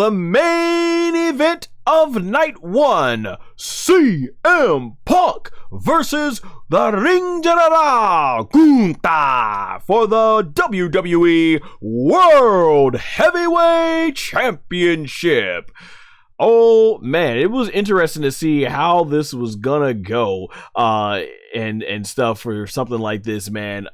the main event of night one, CM Punk versus the Ring General Gunther for the WWE World Heavyweight Championship. Oh man, it was interesting to see how this was gonna go, and stuff for something like this, man.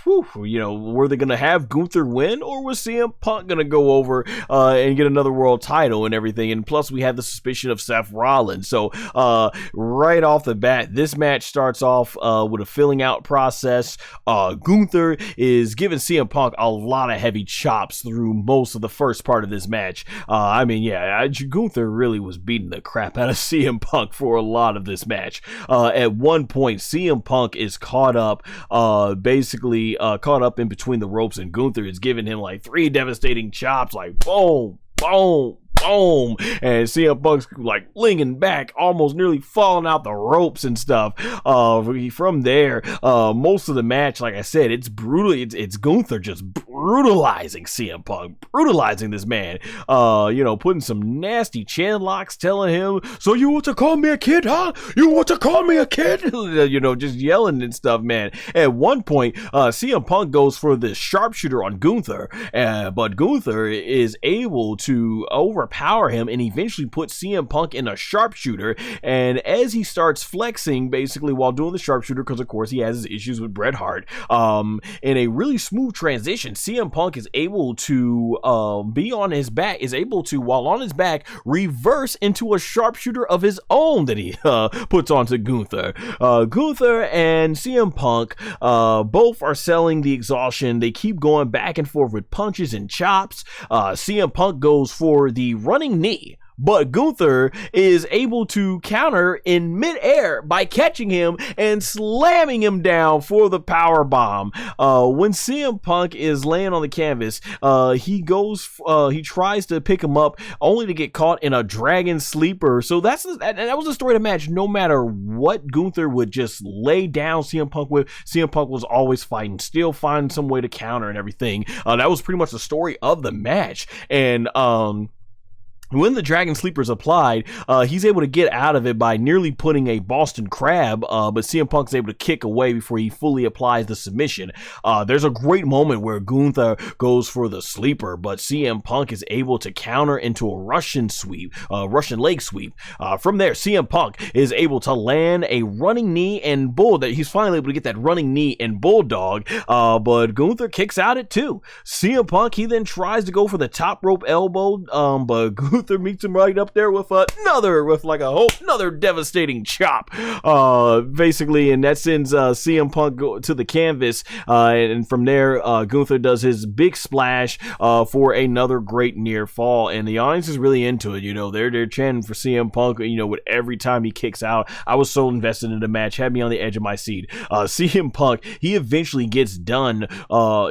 Were they gonna have Gunther win, or was CM Punk gonna go over and get another world title and everything? And plus, we had the suspicion of Seth Rollins. So right off the bat, this match starts off with a filling out process. Gunther is giving CM Punk a lot of heavy chops through most of the first part of this match. Gunther really was beating the crap out of CM Punk for a lot of this match. At one point, CM Punk is caught up, caught up in between the ropes, and Gunther is giving him like 3 devastating chops, like boom, boom, boom, and CM Punk's like linging back, almost nearly falling out the ropes and stuff. From there, most of the match, like I said, it's it's Gunther just brutalizing CM Punk, brutalizing this man, putting some nasty chin locks, telling him, "So you want to call me a kid, huh? You want to call me a kid?" Just yelling and stuff, man. At one point, CM Punk goes for this sharpshooter on Gunther, but Gunther is able to overpower him and eventually put CM Punk in a sharpshooter. And as he starts flexing, basically while doing the sharpshooter, because of course he has his issues with Bret Hart, in a really smooth transition, CM Punk is able to be on his back, while on his back, reverse into a sharpshooter of his own that he puts onto Gunther. Gunther and CM Punk both are selling the exhaustion. They keep going back and forth with punches and chops. CM Punk goes for the running knee, but Gunther is able to counter in midair by catching him and slamming him down for the power bomb. When CM Punk is laying on the canvas, he tries to pick him up, only to get caught in a dragon sleeper. So that was the story of the match. No matter what Gunther would just lay down CM Punk with, CM Punk was always fighting, still finding some way to counter and everything. That was pretty much the story of the match. And when the Dragon Sleeper's applied, he's able to get out of it by nearly putting a Boston Crab, but CM Punk's able to kick away before he fully applies the submission. There's a great moment where Gunther goes for the sleeper, but CM Punk is able to counter into a Russian leg sweep. From there, CM Punk is able to land a running knee and bulldog. He's finally able to get that running knee and bulldog, but Gunther kicks out at 2. CM Punk, he then tries to go for the top rope elbow, but Gunther meets him right up there with another devastating chop, basically, and that sends CM Punk to the canvas, and from there, Gunther does his big splash for another great near fall, and the audience is really into it. They're chanting for CM Punk. With every time he kicks out, I was so invested in the match, had me on the edge of my seat. CM Punk, he eventually gets done.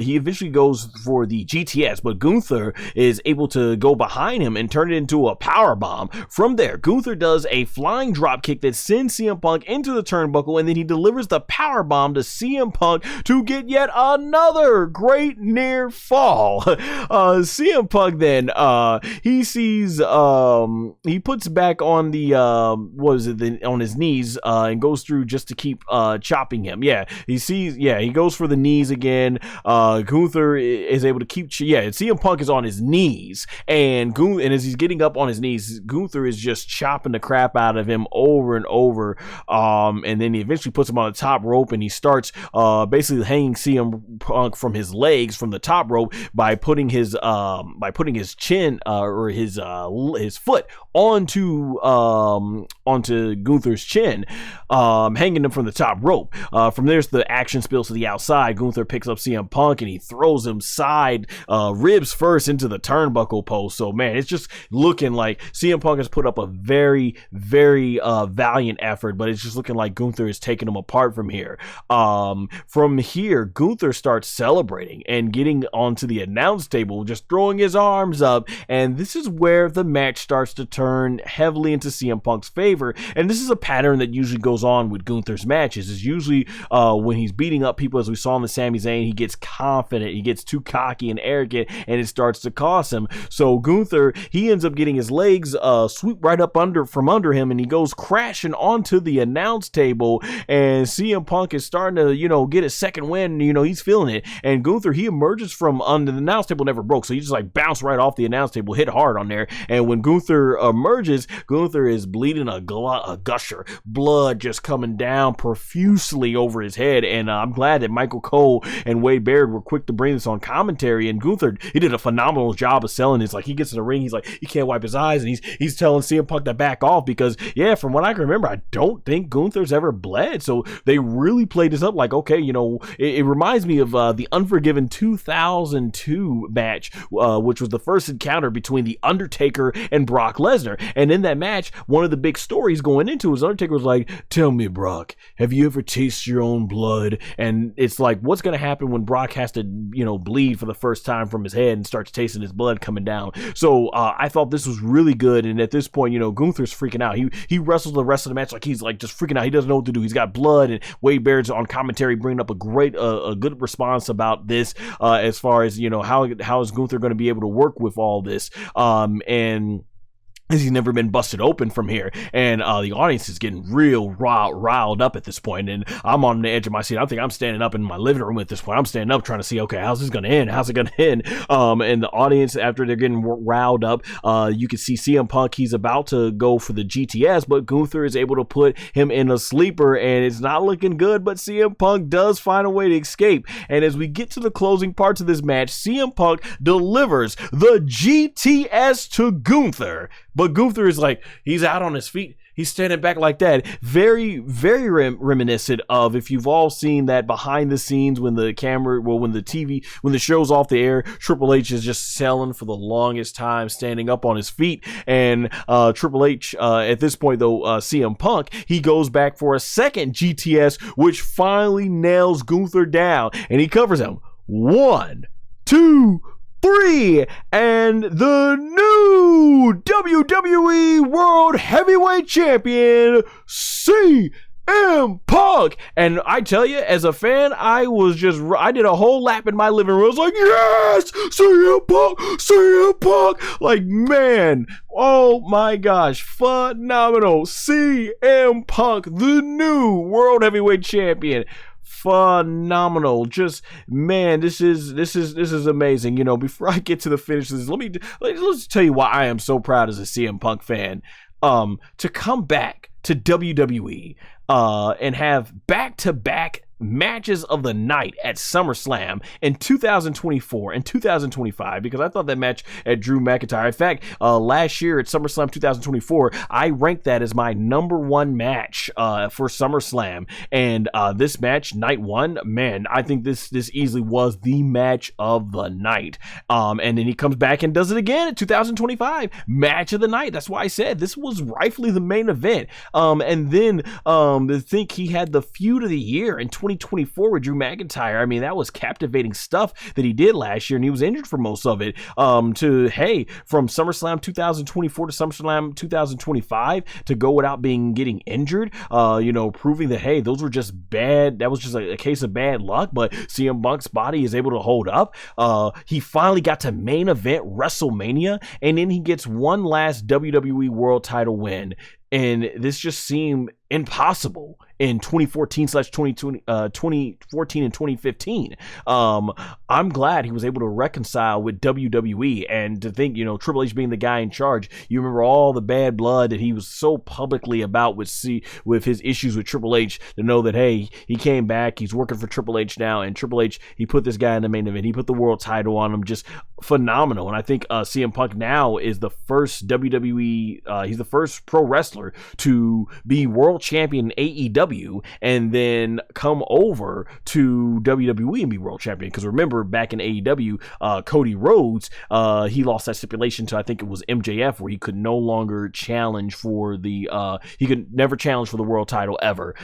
He eventually goes for the GTS, but Gunther is able to go behind him and turn it into a power bomb. From there, Gunther does a flying drop kick that sends CM Punk into the turnbuckle, and then he delivers the power bomb to CM Punk to get yet another great near fall. CM Punk then he sees he puts back on the on his knees and goes through just to keep chopping him. He goes for the knees again. Gunther is able to keep CM Punk is on his knees, and as he's getting up on his knees, Gunther is just chopping the crap out of him over and over, and then he eventually puts him on the top rope, and he starts basically hanging CM Punk from his legs from the top rope by putting his chin or his foot onto Gunther's chin, hanging him from the top rope. From there's the action spills to the outside. Gunther picks up CM Punk and he throws him side ribs first into the turnbuckle post. So man, it's just looking like CM Punk has put up a very, very valiant effort, but it's just looking like Gunther is taking him apart from here. From here, Gunther starts celebrating and getting onto the announce table, just throwing his arms up, and this is where the match starts to turn heavily into CM Punk's favor. And this is a pattern that usually goes on with Gunther's matches. Is usually when he's beating up people, as we saw in the Sami Zayn, he gets confident, he gets too cocky and arrogant, and it starts to cost him. So Gunther, he ends up getting his legs sweep right up from under him, and he goes crashing onto the announce table, and CM Punk is starting to, get a second win. He's feeling it, and Gunther, he emerges from under the announce table, never broke, so he just like bounced right off the announce table, hit hard on there, and when Gunther emerges, Gunther is bleeding a gusher, blood just coming down profusely over his head, and I'm glad that Michael Cole and Wade Barrett were quick to bring this on commentary, and Gunther, he did a phenomenal job of selling this. Like, he gets in the ring, he's like, he can't wipe his eyes, and he's telling CM Punk to back off because, yeah, from what I can remember, I don't think Gunther's ever bled, so they really played this up like, okay, it reminds me of the Unforgiven 2002 match, which was the first encounter between The Undertaker and Brock Lesnar, and in that match, one of the big stories going into it was Undertaker was like, tell me, Brock, have you ever tasted your own blood? And it's like, what's going to happen when Brock has to, bleed for the first time from his head and starts tasting his blood coming down? So I thought this was really good, and at this point, Gunther's freaking out. He wrestles the rest of the match like he's like just freaking out. He doesn't know what to do. He's got blood, and Wade Barrett's on commentary bringing up a good response about this as far as, how is Gunther going to be able to work with all this, and he's never been busted open from here, and the audience is getting real riled up at this point, and I'm on the edge of my seat. I think I'm standing up in my living room at this point. I'm standing up trying to see, okay, how's this gonna end? How's it gonna end? And the audience, after they're getting riled up, you can see CM Punk, he's about to go for the GTS, but Gunther is able to put him in a sleeper, and it's not looking good, but CM Punk does find a way to escape. And as we get to the closing parts of this match, CM Punk delivers the GTS to Gunther. But Gunther is like, he's out on his feet. He's standing back like that. Very, very reminiscent of, if you've all seen that behind the scenes when the show's off the air, Triple H is just selling for the longest time, standing up on his feet. And Triple H, at this point though, CM Punk, he goes back for a second GTS, which finally nails Gunther down. And he covers him. 1, 2, 3, and the new WWE World Heavyweight Champion, CM Punk. And I tell you, as a fan, I did a whole lap in my living room. I was like, yes, CM Punk. Like, man, oh my gosh, phenomenal. CM Punk, the new World Heavyweight Champion. Phenomenal. Just, man, this is amazing. Before I get to the finishes, let's tell you why I am so proud as a CM Punk fan. To come back to WWE and have back-to-back matches of the night at SummerSlam in 2024 and 2025, because I thought that match at Drew McIntyre, in fact, last year at SummerSlam 2024, I ranked that as my number one match for SummerSlam, and this match, night one, man, I think this easily was the match of the night. And then he comes back and does it again in 2025, match of the night. That's why I said this was rightfully the main event. And then to think he had the feud of the year in 2024 with Drew McIntyre. I mean, that was captivating stuff that he did last year, and he was injured for most of it. From SummerSlam 2024 to SummerSlam 2025 to go without getting injured, proving that, hey, those were just bad. That was just a case of bad luck, but CM Punk's body is able to hold up. He finally got to main event WrestleMania, and then he gets one last WWE World Title win. And this just seemed impossible in 2014 and 2015. I'm glad he was able to reconcile with WWE, and to think, Triple H being the guy in charge. You remember all the bad blood that he was so publicly about with his issues with Triple H, to know that, hey, he came back, he's working for Triple H now, and Triple H, he put this guy in the main event, he put the world title on him, just phenomenal. And I think CM Punk now is the first WWE, he's the first pro wrestler wrestler to be world champion in AEW and then come over to WWE and be world champion. Because remember, back in AEW, Cody Rhodes, he lost that stipulation to, I think it was MJF, where he could no longer challenge for the he could never challenge for the world title ever.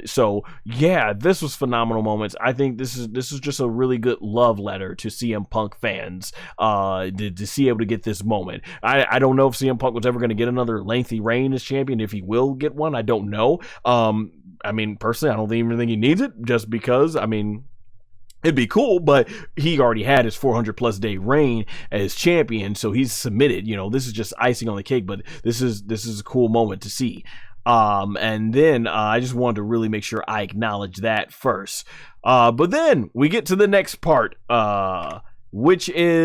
So yeah, this was phenomenal moments. I think this is just a really good love letter to CM Punk fans to see able to get this moment. I don't know if CM Punk was ever going to get another lengthy reign as champion. If he will get one, I don't know. I mean, personally, I don't even think he needs it, just because, I mean, it'd be cool, but he already had his 400+ day reign as champion, so he's submitted. You know, this is just icing on the cake, but this is a cool moment to see. And then I just wanted to really make sure I acknowledge that first. But then we get to the next part, which is